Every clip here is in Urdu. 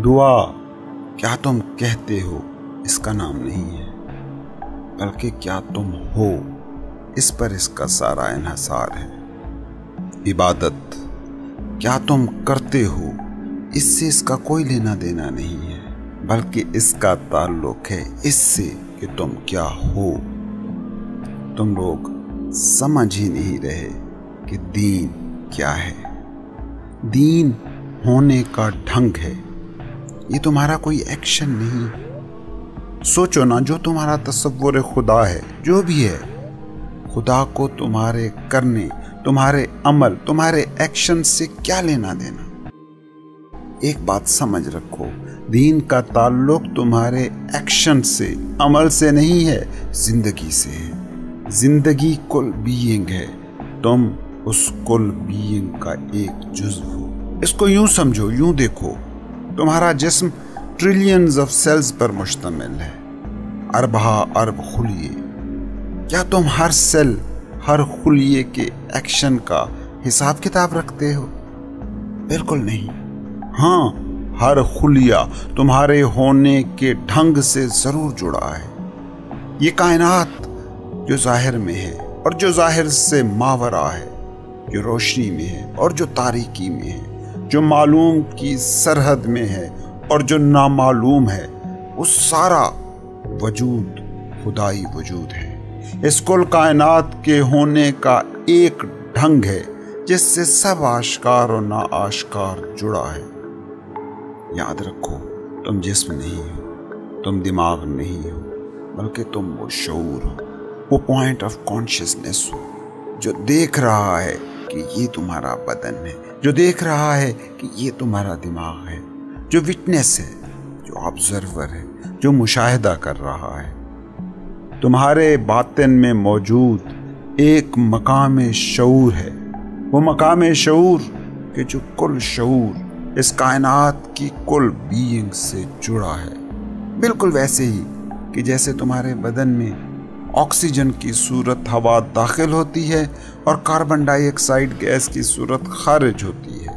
دعا کیا تم کہتے ہو اس کا نام نہیں ہے، بلکہ کیا تم ہو اس پر اس کا سارا انحصار ہے۔ عبادت کیا تم کرتے ہو اس سے اس کا کوئی لینا دینا نہیں ہے، بلکہ اس کا تعلق ہے اس سے کہ تم کیا ہو۔ تم لوگ سمجھ ہی نہیں رہے کہ دین کیا ہے۔ دین ہونے کا ڈھنگ ہے، یہ تمہارا کوئی ایکشن نہیں۔ سوچو نا، جو تمہارا تصور خدا ہے، جو بھی ہے، خدا کو تمہارے کرنے، تمہارے عمل، تمہارے ایکشن سے کیا لینا دینا؟ ایک بات سمجھ رکھو، دین کا تعلق تمہارے ایکشن سے، عمل سے نہیں ہے، زندگی سے ہے۔ زندگی کل بینگ ہے، تم اس کل بینگ کا ایک جزو ہو۔ اس کو یوں سمجھو، یوں دیکھو، تمہارا جسم ٹریلینز آف سیلز پر مشتمل ہے، اربہ ارب خلیے۔ کیا تم ہر سیل، ہر خلیے کے ایکشن کا حساب کتاب رکھتے ہو؟ بالکل نہیں۔ ہاں، ہر خلیہ تمہارے ہونے کے ڈھنگ سے ضرور جڑا ہے۔ یہ کائنات جو ظاہر میں ہے اور جو ظاہر سے ماورا ہے، جو روشنی میں ہے اور جو تاریکی میں ہے، جو معلوم کی سرحد میں ہے اور جو نامعلوم ہے، وہ سارا وجود خدائی وجود ہے۔ اس کل کائنات کے ہونے کا ایک ڈھنگ ہے جس سے سب آشکار اور نا آشکار جڑا ہے۔ یاد رکھو، تم جسم نہیں ہو، تم دماغ نہیں ہو، بلکہ تم وہ شعور ہو، وہ پوائنٹ آف کانشیسنس ہو جو دیکھ رہا ہے کہ یہ تمہارا بدن ہے، جو دیکھ رہا ہے کہ یہ تمہارا دماغ ہے، جو وٹنس ہے، جو آبزرور ہے، جو مشاہدہ کر رہا ہے۔ تمہارے باطن میں موجود ایک مقام شعور ہے، وہ مقام شعور کہ جو کل شعور اس کائنات کی کل بینگ سے جڑا ہے۔ بالکل ویسے ہی کہ جیسے تمہارے بدن میں آکسیجن کی صورت ہوا داخل ہوتی ہے اور کاربن ڈائی آکسائڈ گیس کی صورت خارج ہوتی ہے،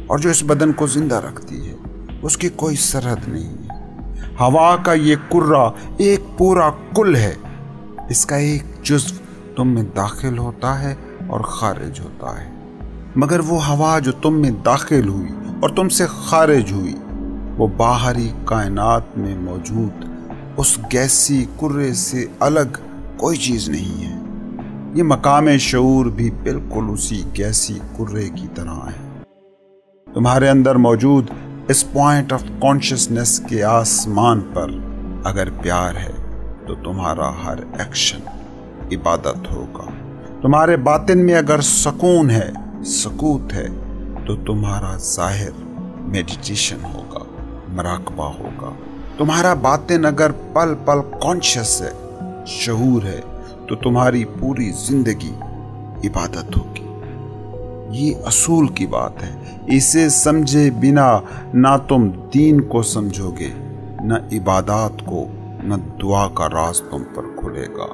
اور جو اس بدن کو زندہ رکھتی ہے، اس کی کوئی سرحد نہیں ہے۔ ہوا کا یہ کرہ ایک پورا کل ہے، اس کا ایک جزو تم میں داخل ہوتا ہے اور خارج ہوتا ہے، مگر وہ ہوا جو تم میں داخل ہوئی اور تم سے خارج ہوئی، وہ باہری کائنات میں موجود اس گیسی کرے سے الگ کوئی چیز نہیں ہے۔ یہ مقام شعور بھی بالکل اسی گیسی کرے کی طرح ہے۔ تمہارے اندر موجود اس پوائنٹ آف کانشیسنس کے آسمان پر اگر پیار ہے تو تمہارا ہر ایکشن عبادت ہوگا۔ تمہارے باطن میں اگر سکون ہے، سکوت ہے، تو تمہارا ظاہر میڈیٹیشن ہوگا، مراقبہ ہوگا۔ تمہارا باطن اگر پل پل کانشیس ہے، شعور ہے، تو تمہاری پوری زندگی عبادت ہوگی۔ یہ اصول کی بات ہے، اسے سمجھے بنا نہ تم دین کو سمجھو گے، نہ عبادات کو، نہ دعا کا راز تم پر کھلے گا،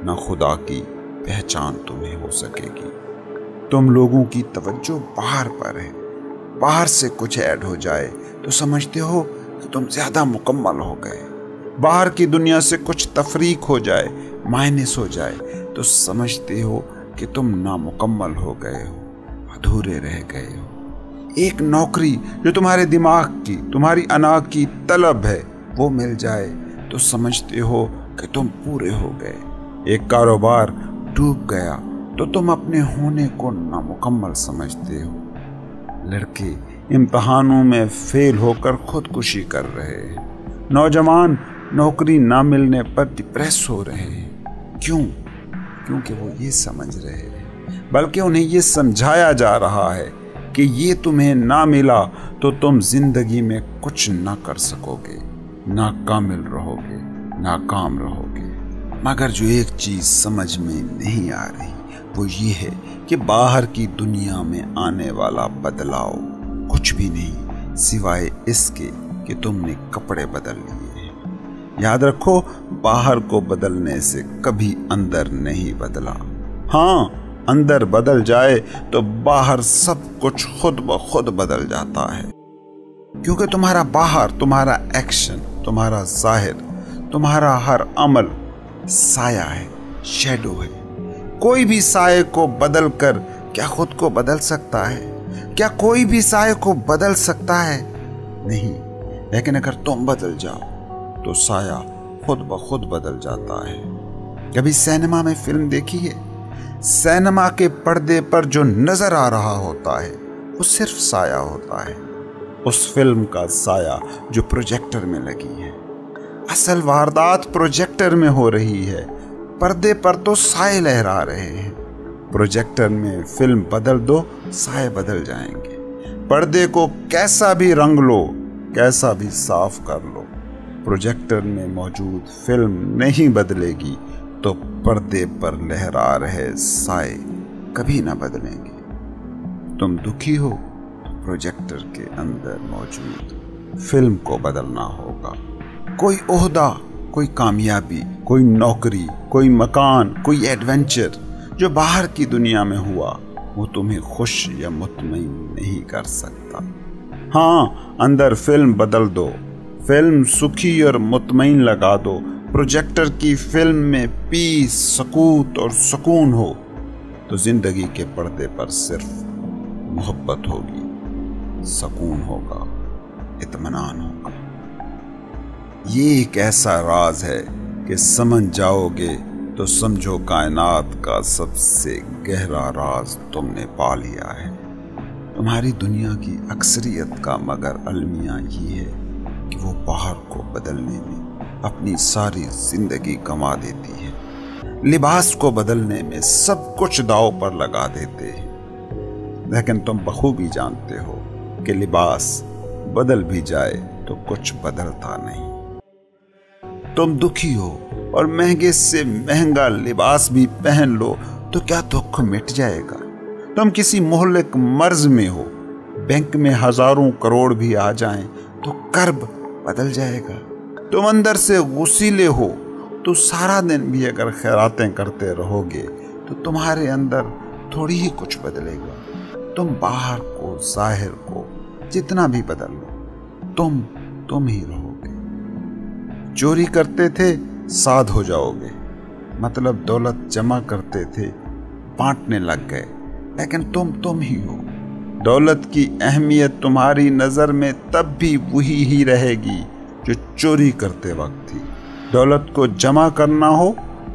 نہ خدا کی پہچان تمہیں ہو سکے گی۔ تم لوگوں کی توجہ باہر پر ہے، باہر سے کچھ ایڈ ہو جائے تو سمجھتے ہو کہ تم زیادہ مکمل ہو گئے، باہر کی دنیا سے کچھ تفریق ہو جائے، مائنس ہو جائے تو سمجھتے ہو کہ تم نامکمل ہو گئے ہو، ادھورے رہ گئے ہو۔ ایک نوکری جو تمہارے دماغ کی، تمہاری انا کی طلب ہے، وہ مل جائے تو سمجھتے ہو کہ تم پورے ہو گئے۔ ایک کاروبار ڈوب گیا تو تم اپنے ہونے کو نامکمل سمجھتے ہو۔ لڑکے امتحانوں میں فیل ہو کر خودکشی کر رہے ہیں، نوجوان نوکری نہ ملنے پر ڈپریس ہو رہے ہیں۔ کیوں؟ کیونکہ وہ یہ سمجھ رہے ہیں، بلکہ انہیں یہ سمجھایا جا رہا ہے کہ یہ تمہیں نہ ملا تو تم زندگی میں کچھ نہ کر سکو گے، ناکامل رہو گے، ناکام رہو گے۔ مگر جو ایک چیز سمجھ میں نہیں آ رہی وہ یہ ہے کہ باہر کی دنیا میں آنے والا بدلاؤ کچھ بھی نہیں سوائے اس کے کہ تم نے کپڑے بدل لیے ہیں۔ یاد رکھو، باہر کو بدلنے سے کبھی اندر نہیں بدلا۔ ہاں، اندر بدل جائے تو باہر سب کچھ خود بخود بدل جاتا ہے۔ کیونکہ تمہارا باہر، تمہارا ایکشن، تمہارا ظاہر، تمہارا ہر عمل سایہ ہے، شیڈو ہے۔ کوئی بھی سائے کو بدل کر کیا خود کو بدل سکتا ہے؟ کیا کوئی بھی سائے کو بدل سکتا ہے؟ نہیں۔ لیکن اگر تم بدل جاؤ تو سایہ خود بخود بدل جاتا ہے۔ کبھی سینما میں فلم دیکھی ہے؟ سینما کے پردے پر جو نظر آ رہا ہوتا ہے وہ صرف سایہ ہوتا ہے، اس فلم کا سایہ جو پروجیکٹر میں لگی ہے۔ اصل واردات پروجیکٹر میں ہو رہی ہے، پردے پر تو سائے لہرا رہے ہیں۔ پروجیکٹر میں فلم بدل دو، سائے بدل جائیں گے۔ پردے کو کیسا بھی رنگ لو، کیسا بھی صاف کر لو، پروجیکٹر میں موجود فلم نہیں بدلے گی تو پردے پر لہرا رہے سائے کبھی نہ بدلیں گے۔ تم دکھی ہو تو پروجیکٹر کے اندر موجود فلم کو بدلنا ہوگا۔ کوئی عہدہ، کوئی کامیابی، کوئی نوکری، کوئی مکان، کوئی ایڈونچر جو باہر کی دنیا میں ہوا وہ تمہیں خوش یا مطمئن نہیں کر سکتا۔ ہاں، اندر فلم بدل دو، فلم سکھی اور مطمئن لگا دو۔ پروجیکٹر کی فلم میں پیس، سکوت اور سکون ہو تو زندگی کے پردے پر صرف محبت ہوگی، سکون ہوگا، اطمینان ہوگا۔ یہ ایک ایسا راز ہے کہ سمجھ جاؤ گے تو سمجھو کائنات کا سب سے گہرا راز تم نے پا لیا ہے۔ تمہاری دنیا کی اکثریت کا مگر المیہ یہ ہے کہ وہ باہر کو بدلنے میں اپنی ساری زندگی گنوا دیتی ہے، لباس کو بدلنے میں سب کچھ داؤ پر لگا دیتے ہیں۔ لیکن تم بخوبی جانتے ہو کہ لباس بدل بھی جائے تو کچھ بدلتا نہیں۔ تم دکھی ہو اور مہنگے سے مہنگا لباس بھی پہن لو تو کیا دکھ مٹ جائے گا؟ تم کسی مہلک مرض میں ہو، بینک میں ہزاروں کروڑ بھی آ جائیں تو کرب بدل جائے گا۔ تم اندر سے غسیلے ہو تو سارا دن بھی اگر خیراتیں کرتے رہو گے تو تمہارے اندر تھوڑی ہی کچھ بدلے گا۔ تم باہر کو، ظاہر کو جتنا بھی بدل لو، تم ہی رہو گے۔ چوری کرتے تھے، ساد ہو جاؤ گے، مطلب دولت جمع کرتے تھے، بانٹنے لگ گئے، لیکن تم ہی ہو۔ دولت کی اہمیت تمہاری نظر میں تب بھی وہی ہی رہے گی جو چوری کرتے وقت تھی۔ دولت کو جمع کرنا ہو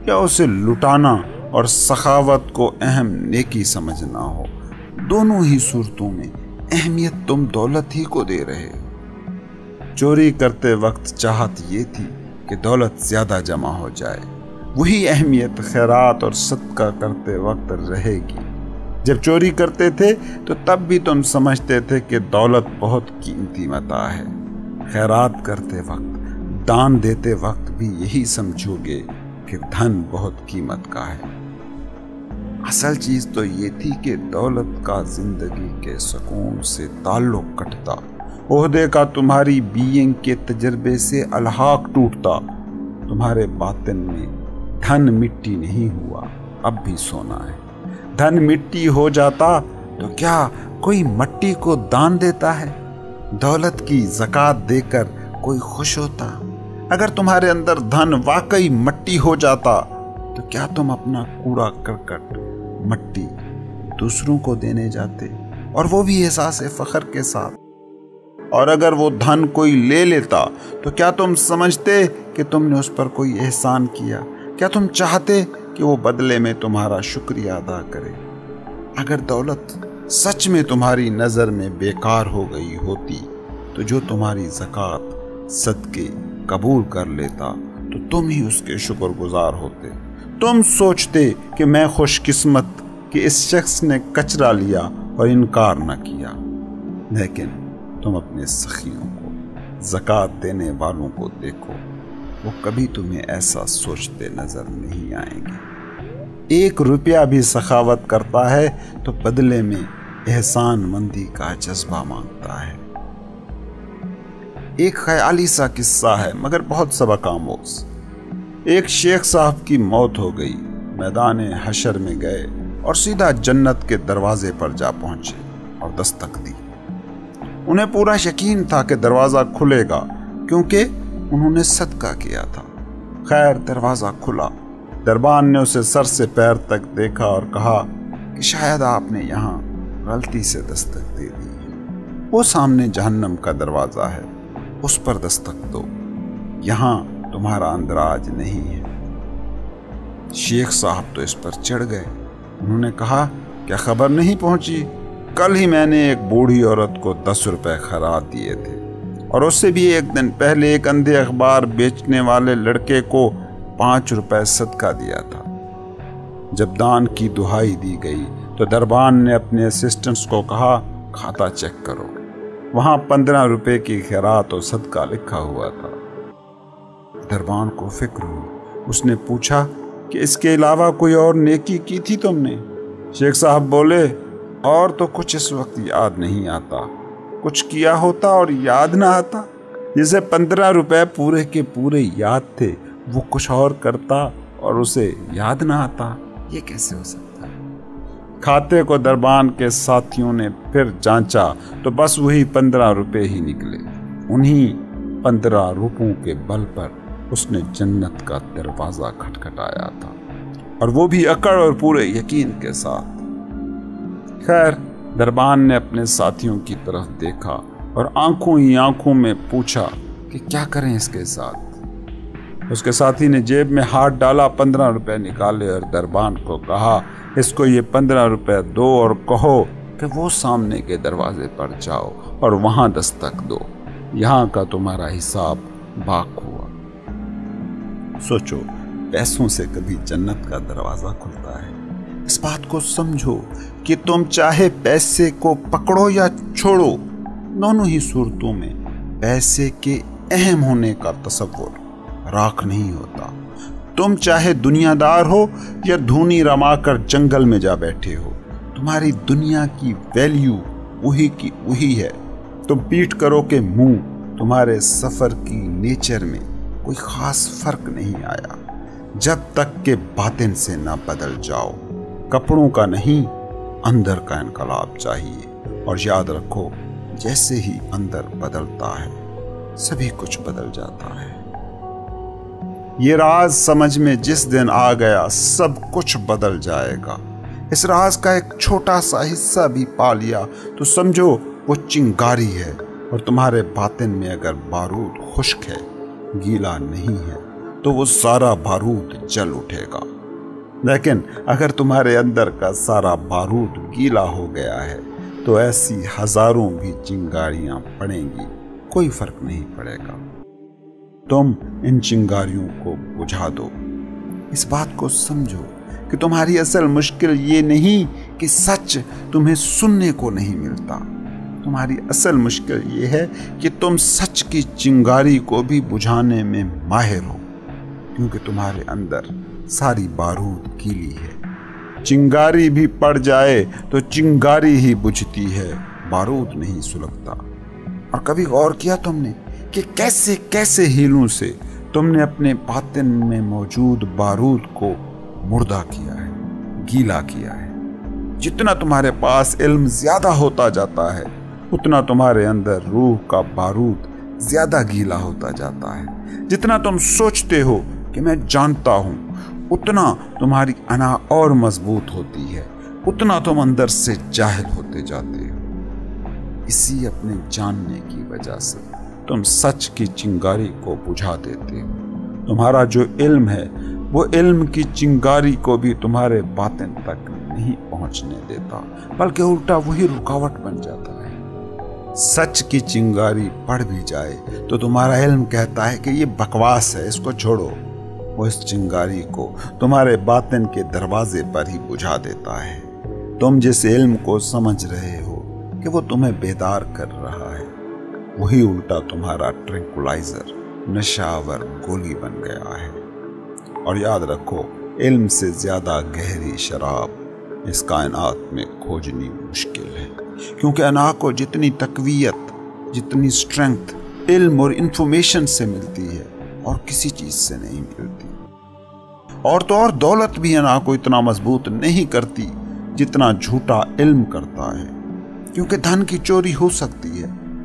یا اسے لٹانا اور سخاوت کو اہم نیکی سمجھنا ہو، دونوں ہی صورتوں میں اہمیت تم دولت ہی کو دے رہے ہو۔ چوری کرتے وقت چاہت یہ تھی کہ دولت زیادہ جمع ہو جائے، وہی اہمیت خیرات اور صدقہ کرتے وقت رہے گی۔ جب چوری کرتے تھے تو تب بھی تم سمجھتے تھے کہ دولت بہت قیمتی متاع ہے، خیرات کرتے وقت، دان دیتے وقت بھی یہی سمجھو گے کہ دھن بہت قیمت کا ہے۔ اصل چیز تو یہ تھی کہ دولت کا زندگی کے سکون سے تعلق کٹتا، عہدے کا تمہاری بینگ کے تجربے سے الحاق ٹوٹتا۔ تمہارے باطن میں دھن مٹی نہیں ہوا، اب بھی سونا ہے۔ دھن مٹی ہو جاتا تو کیا کوئی مٹی کو دان دیتا ہے؟ دولت کی زکوٰۃ دے کر کوئی خوش ہوتا؟ اگر تمہارے اندر دھن واقعی مٹی ہو جاتا تو کیا تم اپنا کوڑا کرکٹ، مٹی دوسروں کو دینے جاتے، اور وہ بھی احساس فخر کے ساتھ؟ اور اگر وہ دھن کوئی لے لیتا تو کیا تم سمجھتے کہ تم نے اس پر کوئی احسان کیا؟ کیا تم چاہتے کہ وہ بدلے میں تمہارا شکریہ ادا کرے؟ اگر دولت سچ میں تمہاری نظر میں بیکار ہو گئی ہوتی تو جو تمہاری زکوٰۃ، صدقے قبول کر لیتا تو تم ہی اس کے شکر گزار ہوتے۔ تم سوچتے کہ میں خوش قسمت کہ اس شخص نے کچرا لیا اور انکار نہ کیا، لیکن تم اپنے سخیوں کو، زکوٰۃ دینے والوں کو دیکھو، وہ کبھی تمہیں ایسا سوچتے نظر نہیں آئیں گے۔ 1 روپیہ بھی سخاوت کرتا ہے تو بدلے میں احسان مندی کا جذبہ مانگتا ہے۔ ایک خیالی سا قصہ ہے مگر بہت سبق آموز۔ ایک شیخ صاحب کی موت ہو گئی، میدان حشر میں گئے اور سیدھا جنت کے دروازے پر جا پہنچے اور دستک دی۔ انہیں پورا یقین تھا کہ دروازہ کھلے گا کیونکہ انہوں نے صدقہ کیا تھا۔ خیر دروازہ کھلا۔ دربان نے اسے سر سے پیر تک دیکھا اور کہا کہ شاید آپ نے یہاں غلطی سے دستک دے دی ہے۔ وہ سامنے جہنم کا دروازہ ہے، اس پر دستک دو، یہاں تمہارا اندراج نہیں ہے۔ شیخ صاحب تو اس پر چڑھ گئے۔ انہوں نے کہا کیا خبر نہیں پہنچی؟ کل ہی میں نے ایک بوڑھی عورت کو 10 روپے خیرات دیے تھے، اور اس سے بھی ایک دن پہلے ایک اندھے اخبار بیچنے والے لڑکے کو 5 روپے صدقہ دیا تھا۔ جب دان کی دہائی دی گئی تو دربان نے اپنے اسسٹنٹس کو کہا کھاتا چیک کرو، وہاں 15 روپے کی خیرات اور صدقہ لکھا ہوا تھا۔ دربان کو فکر ہوئی۔ اس نے پوچھا کہ اس کے علاوہ کوئی اور نیکی کی تھی تم نے؟ شیخ صاحب بولے اور تو کچھ اس وقت یاد نہیں آتا، کچھ کیا ہوتا اور یاد نہ آتا؟ جسے 15 روپے پورے کے پورے یاد تھے وہ کچھ اور کرتا اور اسے یاد نہ آتا، یہ کیسے ہو سکتا ہے؟ کھاتے کو دربان کے ساتھیوں نے پھر جانچا تو بس وہی 15 روپے ہی نکلے۔ انہی 15 روپوں کے بل پر اس نے جنت کا دروازہ کھٹکھٹایا تھا، اور وہ بھی اکڑ اور پورے یقین کے ساتھ۔ خیر دربان نے اپنے ساتھیوں کی طرف دیکھا اور آنکھوں ہی آنکھوں میں پوچھا کہ کیا کریں اس کے ساتھ۔ اس کے ساتھی نے جیب میں ہاتھ ڈالا، 15 روپے نکالے اور دربان کو کہا اس کو یہ 15 روپے دو اور کہو کہ وہ سامنے کے دروازے پر جاؤ اور وہاں دستک دو، یہاں کا تمہارا حساب باق ہوا۔ سوچو پیسوں سے کبھی جنت کا دروازہ کھلتا ہے؟ اس بات کو سمجھو کہ تم چاہے پیسے کو پکڑو یا چھوڑو، دونوں ہی صورتوں میں پیسے کے اہم ہونے کا تصور راکھ نہیں ہوتا۔ تم چاہے دنیا دار ہو یا دھونی رما کر جنگل میں جا بیٹھے ہو، تمہاری دنیا کی ویلیو وہی کی وہی ہے۔ تم پیٹ کرو کہ منہ، تمہارے سفر کی نیچر میں کوئی خاص فرق نہیں آیا جب تک کہ باطن سے نہ بدل جاؤ۔ کپڑوں کا نہیں، اندر کا انقلاب چاہیے، اور یاد رکھو جیسے ہی اندر بدلتا ہے سبھی کچھ بدل جاتا ہے۔ یہ راز سمجھ میں جس دن آ گیا سب کچھ بدل جائے گا۔ اس راز کا ایک چھوٹا سا حصہ بھی پا لیا تو سمجھو وہ چنگاری ہے، اور تمہارے باطن میں اگر بارود خشک ہے، گیلا نہیں ہے، تو وہ سارا بارود جل اٹھے گا۔ لیکن اگر تمہارے اندر کا سارا بارود گیلا ہو گیا ہے تو ایسی ہزاروں بھی چنگاریاں پڑیں گی، کوئی فرق نہیں پڑے گا۔ تم ان چنگاریوں کو بجھا دو۔ اس بات کو سمجھو کہ تمہاری اصل مشکل یہ نہیں کہ سچ تمہیں سننے کو نہیں ملتا، تمہاری اصل مشکل یہ ہے کہ تم سچ کی چنگاری کو بھی بجھانے میں ماہر ہو، کیونکہ تمہارے اندر ساری بارود گیلی ہے۔ چنگاری بھی پڑ جائے تو چنگاری ہی بجھتی ہے، بارود نہیں سلگتا۔ اور کبھی غور کیا تم نے کہ کیسے کیسے ہیلوں سے تم نے اپنے باطن میں موجود بارود کو مردہ کیا ہے، گیلا کیا ہے؟ جتنا تمہارے پاس علم زیادہ ہوتا جاتا ہے اتنا تمہارے اندر روح کا بارود زیادہ گیلا ہوتا جاتا ہے۔ جتنا تم سوچتے ہو کہ میں جانتا ہوں اتنا تمہاری انا اور مضبوط ہوتی ہے، اتنا تم اندر سے جاہل ہوتے جاتے ہو۔ اسی اپنے جاننے کی وجہ سے تم سچ کی چنگاری کو بجھا دیتے ہو۔ تمہارا جو علم ہے وہ علم کی چنگاری کو بھی تمہارے باطن تک نہیں پہنچنے دیتا، بلکہ الٹا وہی رکاوٹ بن جاتا ہے۔ سچ کی چنگاری پڑ بھی جائے تو تمہارا علم کہتا ہے کہ یہ بکواس ہے، اس کو چھوڑو۔ وہ اس چنگاری کو تمہارے باطن کے دروازے پر ہی بجھا دیتا ہے۔ تم جس علم کو سمجھ رہے ہو کہ وہ تمہیں بیدار کر رہا ہے، وہی الٹا تمہارا ٹرینکولائزر، نشاور گولی بن گیا ہے۔ اور یاد رکھو، علم سے زیادہ گہری شراب اس کائنات میں کھوجنی مشکل ہے، کیونکہ انا کو جتنی تقویت، جتنی اسٹرینتھ علم اور انفارمیشن سے ملتی ہے اور کسی چیز سے نہیں ملتی۔ اور تو اور دولت بھی انا کو اتنا مضبوط نہیں کرتی جتنا جھوٹا علم کرتا ہے، کیونکہ دھن کی چوری ہو سکتی ہے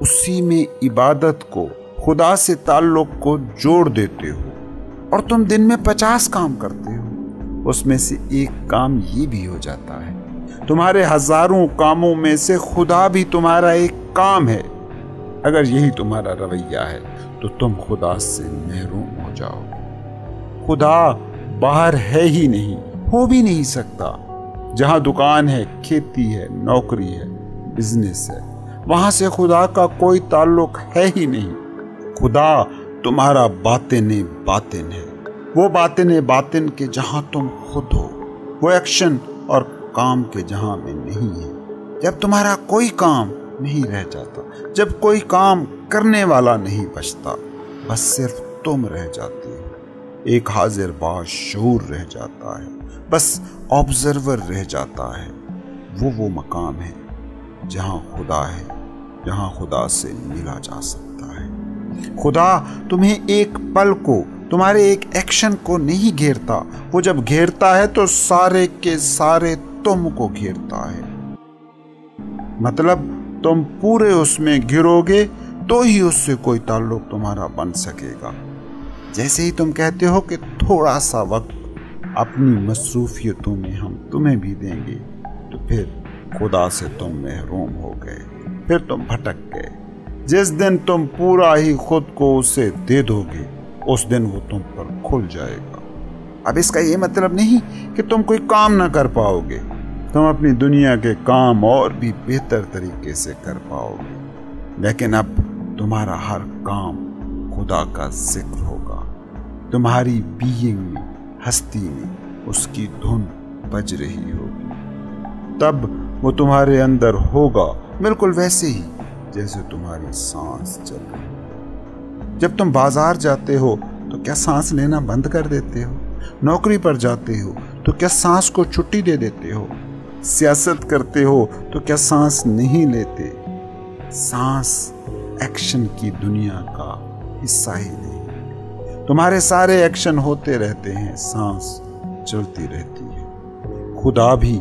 اسی میں عبادت کو، خدا سے تعلق کو جوڑ دیتے ہو، اور تم دن میں 50 کام کرتے ہو، اس میں سے ایک کام یہ بھی ہو جاتا ہے۔ تمہارے ہزاروں کاموں میں سے خدا بھی تمہارا ایک کام ہے۔ اگر یہی تمہارا رویہ ہے تو تم خدا سے محروم ہو جاؤ۔ خدا باہر ہے ہی نہیں، ہو بھی نہیں سکتا۔ جہاں دکان ہے، کھیتی ہے، نوکری ہے، بزنس ہے، وہاں سے خدا کا کوئی تعلق ہے ہی نہیں۔ خدا تمہارا باطن باطن ہے، وہ باطن باطن کے جہاں تم خود ہو، وہ ایکشن اور کام کے جہاں میں نہیں ہے۔ جب تمہارا کوئی کام نہیں رہ جاتا، جب کوئی کام کرنے والا نہیں بچتا، بس صرف تم رہ جاتے ہو، ایک حاضر باش شعور رہ جاتا ہے، بس آبزرور رہ جاتا ہے۔ وہ مقام ہے جہاں خدا ہے، جہاں خدا سے ملا جا سکتا ہے۔ خدا تمہیں ایک پل کو، تمہارے ایک ایکشن کو نہیں گھیرتا، وہ جب گھیرتا ہے تو سارے کے سارے تم کو گھیرتا ہے۔ مطلب تم پورے اس میں گرو گے تو ہی اس سے کوئی تعلق تمہارا بن سکے گا۔ جیسے ہی تم کہتے ہو کہ تھوڑا سا وقت اپنی مصروفیتوں میں ہم تمہیں بھی دیں گے، تو پھر خدا سے تم محروم ہو گئے، پھر تم بھٹک گئے۔ جس دن تم پورا ہی خود کو اسے دے دو گے، اس دن وہ تم پر کھل جائے گا۔ اب اس کا یہ مطلب نہیں کہ تم کوئی کام نہ کر پاؤ گے، تم اپنی دنیا کے کام اور بھی بہتر طریقے سے کر پاؤ گے، لیکن اب تمہارا ہر کام خدا کا ذکر ہوگا۔ تمہاری بینگ میں، ہستی میں اس کی دھن بج رہی ہوگی۔ تب وہ تمہارے اندر ہوگا، بالکل ویسے ہی جیسے تمہاری سانس چل رہی ہے۔ جب تم بازار جاتے ہو تو کیا سانس لینا بند کر دیتے ہو؟ نوکری پر جاتے ہو تو کیا سانس کو چھٹی دے دیتے ہو؟ سیاست کرتے ہو تو کیا سانس نہیں لیتے؟ سانس ایکشن کی دنیا کا حصہ ہی نہیں۔ تمہارے سارے ایکشن ہوتے رہتے ہیں، سانس چلتی رہتی ہے۔ خدا بھی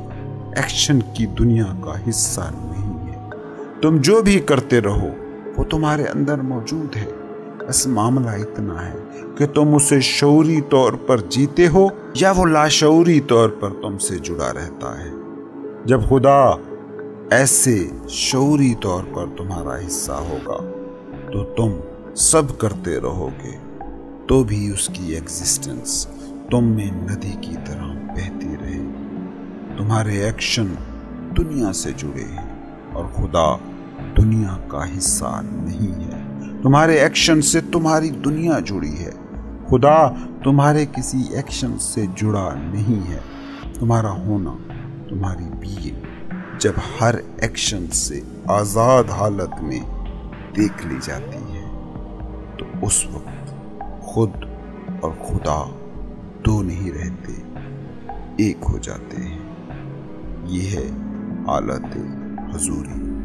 ایکشن کی دنیا کا حصہ نہیں ہے۔ تم جو بھی کرتے رہو وہ تمہارے اندر موجود ہے، بس معاملہ اتنا ہے کہ تم اسے شعوری طور پر جیتے ہو یا وہ لاشعوری طور پر تم سے جڑا رہتا ہے۔ جب خدا ایسے شعوری طور پر تمہارا حصہ ہوگا تو تم سب کرتے رہو گے، تو بھی اس کی ایگزسٹنس تم میں ندی کی طرح بہتی رہے گی۔ تمہارے ایکشن دنیا سے جڑے ہیں اور خدا دنیا کا حصہ نہیں ہے۔ تمہارے ایکشن سے تمہاری دنیا جڑی ہے، خدا تمہارے کسی ایکشن سے جڑا نہیں ہے۔ تمہارا ہونا، تمہاری بینگ جب ہر ایکشن سے آزاد حالت میں دیکھ لی جاتی ہے تو اس وقت خود اور خدا دو نہیں رہتے، ایک ہو جاتے ہیں۔ یہ ہے حالت حضوری۔